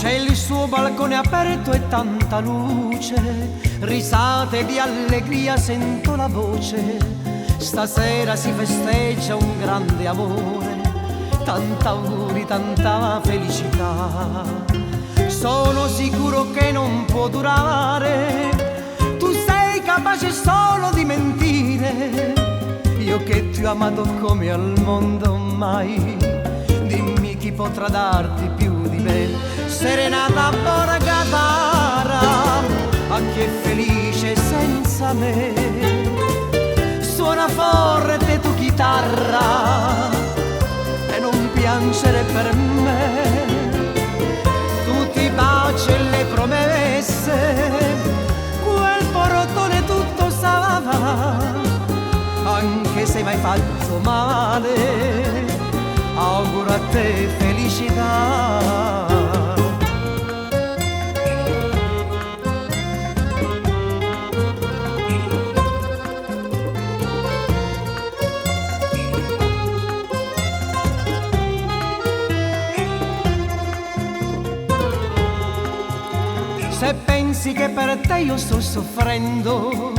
C'è il suo balcone aperto e tanta luce, risate di allegria sento la voce. Stasera si festeggia un grande amore, tanta auguri, tanta felicità. Sono sicuro che non può durare, tu sei capace solo di mentire. Io che ti ho amato come al mondo mai, dimmi chi potrà darti più di me. Serenata Borgatara, a chi è felice senza me. Suona forte tu chitarra e non piangere per me. Tutti i baci e le promesse, quel portone tutto sarà. Anche se m'hai fatto male, auguro a te felicità. Se pensi che per te io sto soffrendo,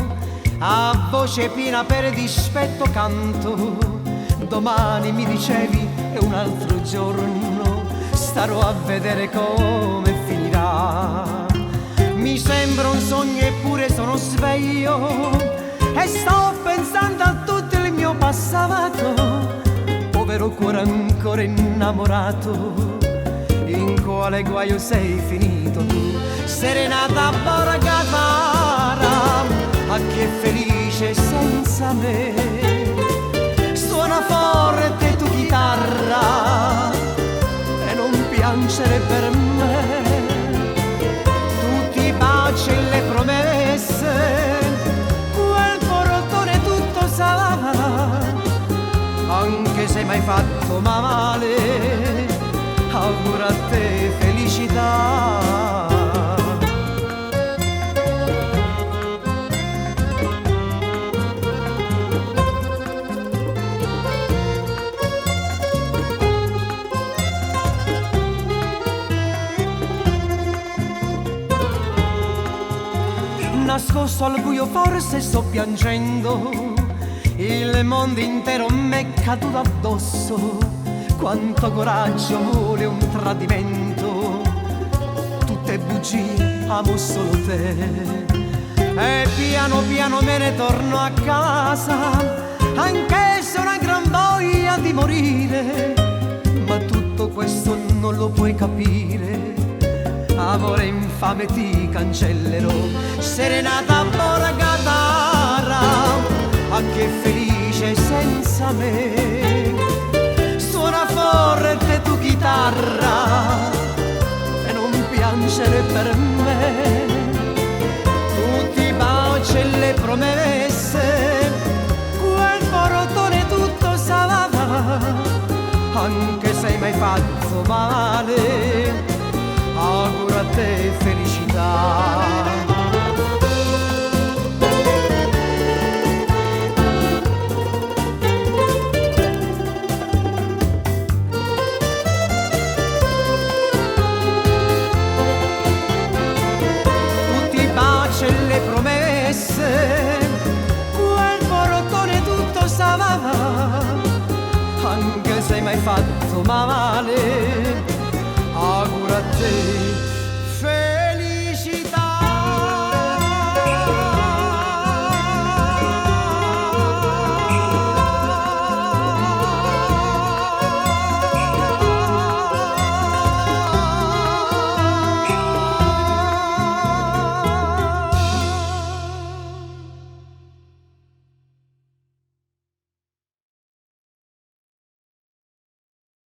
a voce piena per dispetto canto. Domani mi dicevi è un altro giorno, starò a vedere come finirà. Mi sembra un sogno eppure sono sveglio e sto pensando a tutto il mio passato. Povero cuore ancora innamorato, in quale guaio sei finito tu. Serenata Borgatara, a chi è felice senza me. Suona forte tu chitarra e non piangere per me. Tutti i baci e le promesse, quel portone tutto sarà. Anche se m'hai fatto male, auguro a te felicità. Nascosto al buio forse sto piangendo, il mondo intero m'è caduto addosso. Quanto coraggio vuole un tradimento, tutte bugie, amo solo te. E piano piano me ne torno a casa, anche se ho una gran voglia di morire. Ma tutto questo non lo puoi capire, amore infame ti cancellerò. Serenata Borgatara, a chi è felice senza me. Suona forte tu chitarra e non piangere per me. Tutti i baci e le promesse, quel portone tutto sarà. Anche se m'hai fatto male, auguro a te felicità.